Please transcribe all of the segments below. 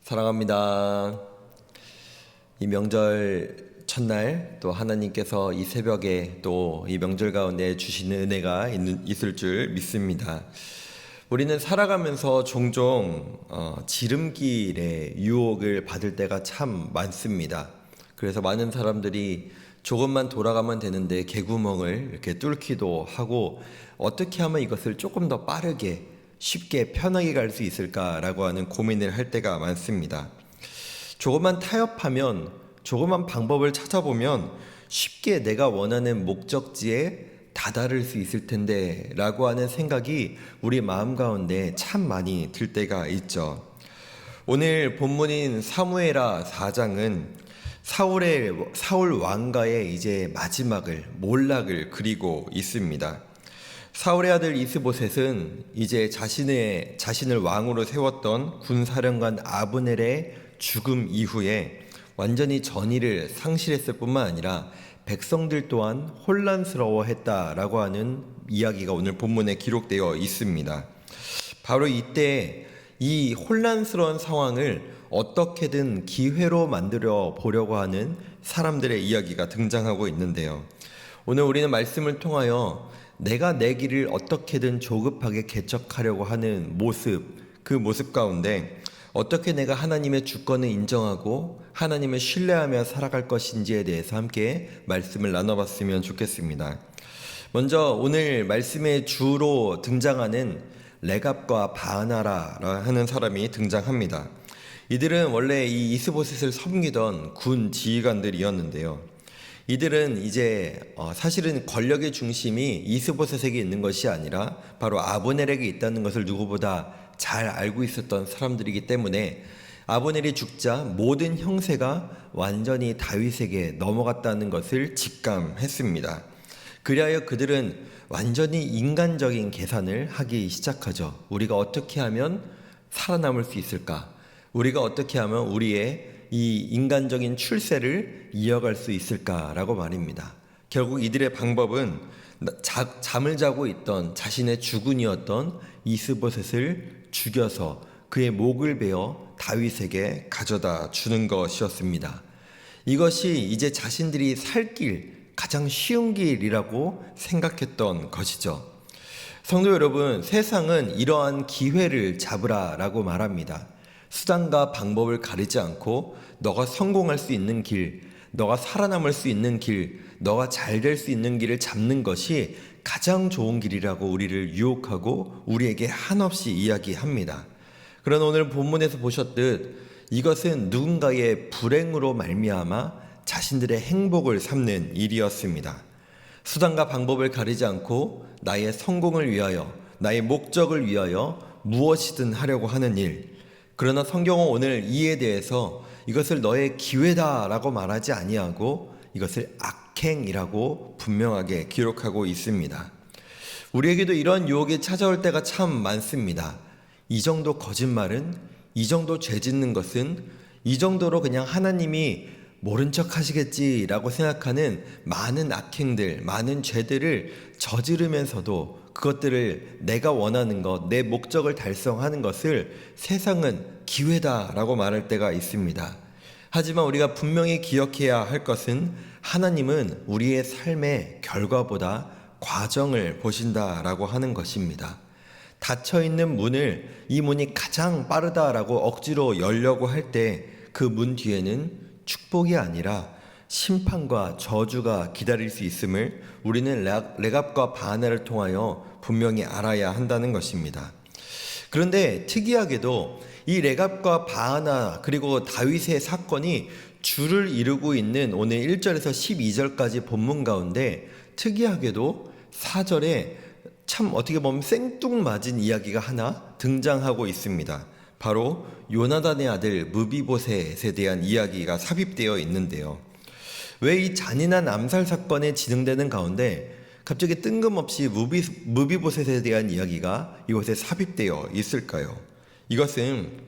사랑합니다. 이 명절 첫날 또 하나님께서 이 새벽에 또 이 명절 가운데 주시는 은혜가 있을 줄 믿습니다. 우리는 살아가면서 종종 지름길의 유혹을 받을 때가 참 많습니다. 그래서 많은 사람들이 조금만 돌아가면 되는데 개구멍을 이렇게 뚫기도 하고 어떻게 하면 이것을 조금 더 빠르게 쉽게 편하게 갈 수 있을까라고 하는 고민을 할 때가 많습니다. 조금만 타협하면, 조금만 방법을 찾아보면 쉽게 내가 원하는 목적지에 다다를 수 있을 텐데 라고 하는 생각이 우리 마음 가운데 참 많이 들 때가 있죠. 오늘 본문인 사무엘하 4장은 사울 왕가의 이제 마지막을, 몰락을 그리고 있습니다. 사울의 아들 이스보셋은 이제 자신을 왕으로 세웠던 군사령관 아브넬의 죽음 이후에 완전히 전의를 상실했을 뿐만 아니라 백성들 또한 혼란스러워했다라고 하는 이야기가 오늘 본문에 기록되어 있습니다. 바로 이때 이 혼란스러운 상황을 어떻게든 기회로 만들어 보려고 하는 사람들의 이야기가 등장하고 있는데요. 오늘 우리는 말씀을 통하여 내가 내 길을 어떻게든 조급하게 개척하려고 하는 모습, 그 모습 가운데 어떻게 내가 하나님의 주권을 인정하고 하나님을 신뢰하며 살아갈 것인지에 대해서 함께 말씀을 나눠봤으면 좋겠습니다. 먼저 오늘 말씀의 주로 등장하는 레갑과 바하나라 하는 사람이 등장합니다. 이들은 원래 이 이스보셋을 섬기던 군 지휘관들이었는데요. 이들은 이제 사실은 권력의 중심이 이스보셋에게 있는 것이 아니라 바로 아브넬에게 있다는 것을 누구보다 잘 알고 있었던 사람들이기 때문에 아브넬이 죽자 모든 형세가 완전히 다윗에게 넘어갔다는 것을 직감했습니다. 그리하여 그들은 완전히 인간적인 계산을 하기 시작하죠. 우리가 어떻게 하면 살아남을 수 있을까? 우리가 어떻게 하면 우리의 이 인간적인 출세를 이어갈 수 있을까라고 말입니다. 결국 이들의 방법은 잠을 자고 있던 자신의 주군이었던 이스보셋을 죽여서 그의 목을 베어 다윗에게 가져다 주는 것이었습니다. 이것이 이제 자신들이 살 길, 가장 쉬운 길이라고 생각했던 것이죠. 성도 여러분, 세상은 이러한 기회를 잡으라라고 말합니다. 수단과 방법을 가리지 않고 너가 성공할 수 있는 길, 너가 살아남을 수 있는 길, 너가 잘 될 수 있는 길을 잡는 것이 가장 좋은 길이라고 우리를 유혹하고 우리에게 한없이 이야기합니다. 그러나 오늘 본문에서 보셨듯 이것은 누군가의 불행으로 말미암아 자신들의 행복을 삼는 일이었습니다. 수단과 방법을 가리지 않고 나의 성공을 위하여, 나의 목적을 위하여 무엇이든 하려고 하는 일. 그러나 성경은 오늘 이에 대해서 이것을 너의 기회다라고 말하지 아니하고 이것을 악행이라고 분명하게 기록하고 있습니다. 우리에게도 이런 유혹이 찾아올 때가 참 많습니다. 이 정도 거짓말은, 이 정도 죄 짓는 것은, 이 정도로 그냥 하나님이 모른 척 하시겠지라고 생각하는 많은 악행들, 많은 죄들을 저지르면서도 그것들을 내가 원하는 것, 내 목적을 달성하는 것을 세상은 기회다라고 말할 때가 있습니다. 하지만 우리가 분명히 기억해야 할 것은 하나님은 우리의 삶의 결과보다 과정을 보신다라고 하는 것입니다. 닫혀있는 문을 이 문이 가장 빠르다라고 억지로 열려고 할 때 그 문 뒤에는 축복이 아니라 심판과 저주가 기다릴 수 있음을 우리는 레갑과 바하나를 통하여 분명히 알아야 한다는 것입니다. 그런데 특이하게도 이 레갑과 바하나 그리고 다윗의 사건이 줄을 이루고 있는 오늘 1절에서 12절까지 본문 가운데 특이하게도 4절에 참 어떻게 보면 생뚱맞은 이야기가 하나 등장하고 있습니다. 바로 요나단의 아들 무비보셋에 대한 이야기가 삽입되어 있는데요. 왜 이 잔인한 암살 사건에 진행되는 가운데 갑자기 뜬금없이 무비보셋에 대한 이야기가 이곳에 삽입되어 있을까요? 이것은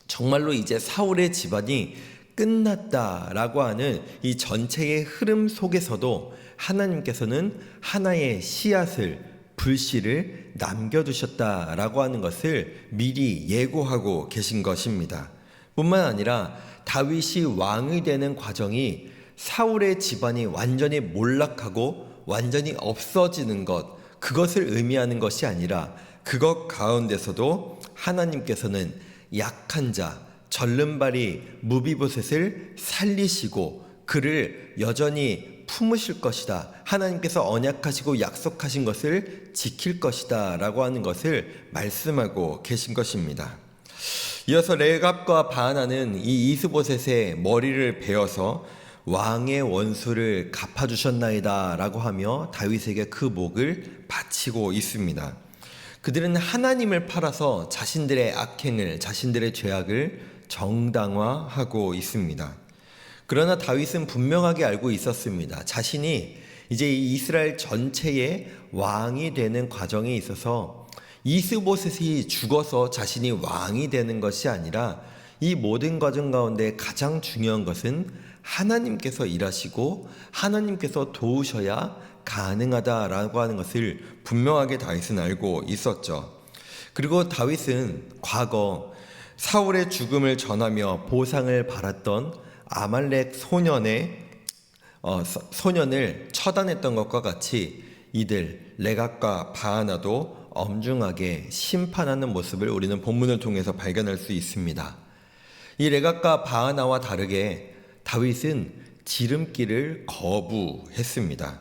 정말로 이제 사울의 집안이 끝났다라고 하는 이 전체의 흐름 속에서도 하나님께서는 하나의 씨앗을, 불씨를 남겨두셨다라고 하는 것을 미리 예고하고 계신 것입니다. 뿐만 아니라 다윗이 왕이 되는 과정이 사울의 집안이 완전히 몰락하고 완전히 없어지는 것, 그것을 의미하는 것이 아니라 그것 가운데서도 하나님께서는 약한 자, 절름발이 무비보셋을 살리시고 그를 여전히 품으실 것이다. 하나님께서 언약하시고 약속하신 것을 지킬 것이다 라고 하는 것을 말씀하고 계신 것입니다. 이어서 레갑과 바하나는 이 이스보셋의 머리를 베어서 왕의 원수를 갚아주셨나이다 라고 하며 다윗에게 그 목을 바치고 있습니다. 그들은 하나님을 팔아서 자신들의 악행을, 자신들의 죄악을 정당화하고 있습니다. 그러나 다윗은 분명하게 알고 있었습니다. 자신이 이제 이 이스라엘 전체의 왕이 되는 과정에 있어서 이스보셋이 죽어서 자신이 왕이 되는 것이 아니라 이 모든 과정 가운데 가장 중요한 것은 하나님께서 일하시고 하나님께서 도우셔야 가능하다라고 하는 것을 분명하게 다윗은 알고 있었죠. 그리고 다윗은 과거 사울의 죽음을 전하며 보상을 받았던 아말렉 소년을 처단했던 것과 같이 이들 레갑과 바하나도 엄중하게 심판하는 모습을 우리는 본문을 통해서 발견할 수 있습니다. 이 레갑과 바하나와 다르게 다윗은 지름길을 거부했습니다.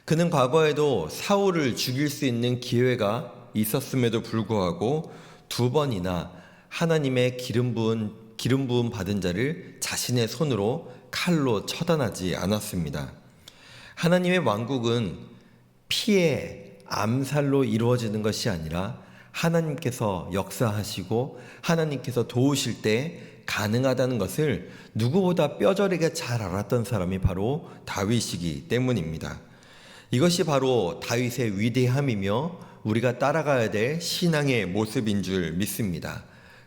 그는 과거에도 사울을 죽일 수 있는 기회가 있었음에도 불구하고 2번이나 하나님의 기름 부음 받은 자를 자신의 손으로 칼로 처단하지 않았습니다. 하나님의 왕국은 피해 암살로 이루어지는 것이 아니라 하나님께서 역사하시고 하나님께서 도우실 때 가능하다는 것을 누구보다 뼈저리게 잘 알았던 사람이 바로 다윗이기 때문입니다. 이것이 바로 다윗의 위대함이며 우리가 따라가야 될 신앙의 모습인 줄 믿습니다.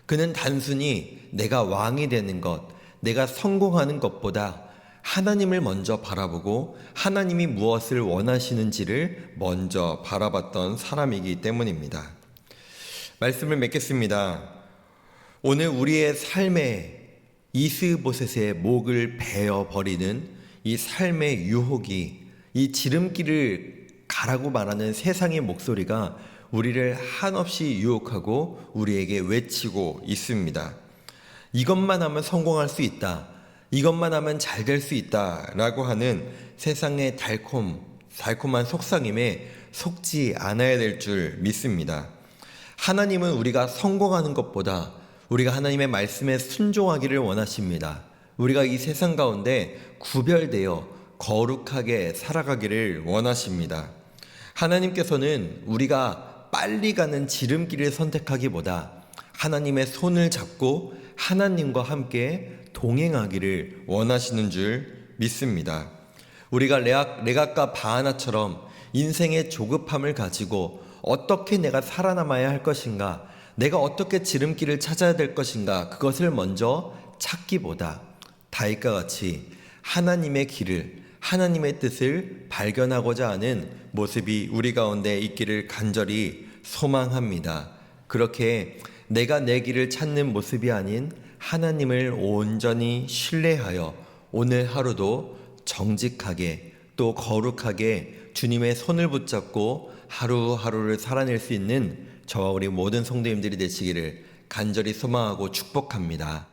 그는 단순히 내가 왕이 되는 것, 내가 성공하는 것보다 하나님을 먼저 바라보고 하나님이 무엇을 원하시는지를 먼저 바라봤던 사람이기 때문입니다. 말씀을 맺겠습니다. 오늘 우리의 삶에 이스보셋의 목을 베어버리는 이 삶의 유혹이, 이 지름길을 가라고 말하는 세상의 목소리가 우리를 한없이 유혹하고 우리에게 외치고 있습니다. 이것만 하면 성공할 수 있다. 이것만 하면 잘 될 수 있다 라고 하는 세상의 달콤한 속삭임에 속지 않아야 될 줄 믿습니다. 하나님은 우리가 성공하는 것보다 우리가 하나님의 말씀에 순종하기를 원하십니다. 우리가 이 세상 가운데 구별되어 거룩하게 살아가기를 원하십니다. 하나님께서는 우리가 빨리 가는 지름길을 선택하기보다 하나님의 손을 잡고 하나님과 함께 동행하기를 원하시는 줄 믿습니다. 우리가 레갑과 바하나처럼 인생의 조급함을 가지고 어떻게 내가 살아남아야 할 것인가, 내가 어떻게 지름길을 찾아야 될 것인가, 그것을 먼저 찾기보다 다윗과 같이 하나님의 길을, 하나님의 뜻을 발견하고자 하는 모습이 우리 가운데 있기를 간절히 소망합니다. 그렇게 내가 내 길을 찾는 모습이 아닌 하나님을 온전히 신뢰하여 오늘 하루도 정직하게 또 거룩하게 주님의 손을 붙잡고 하루하루를 살아낼 수 있는 저와 우리 모든 성도님들이 되시기를 간절히 소망하고 축복합니다.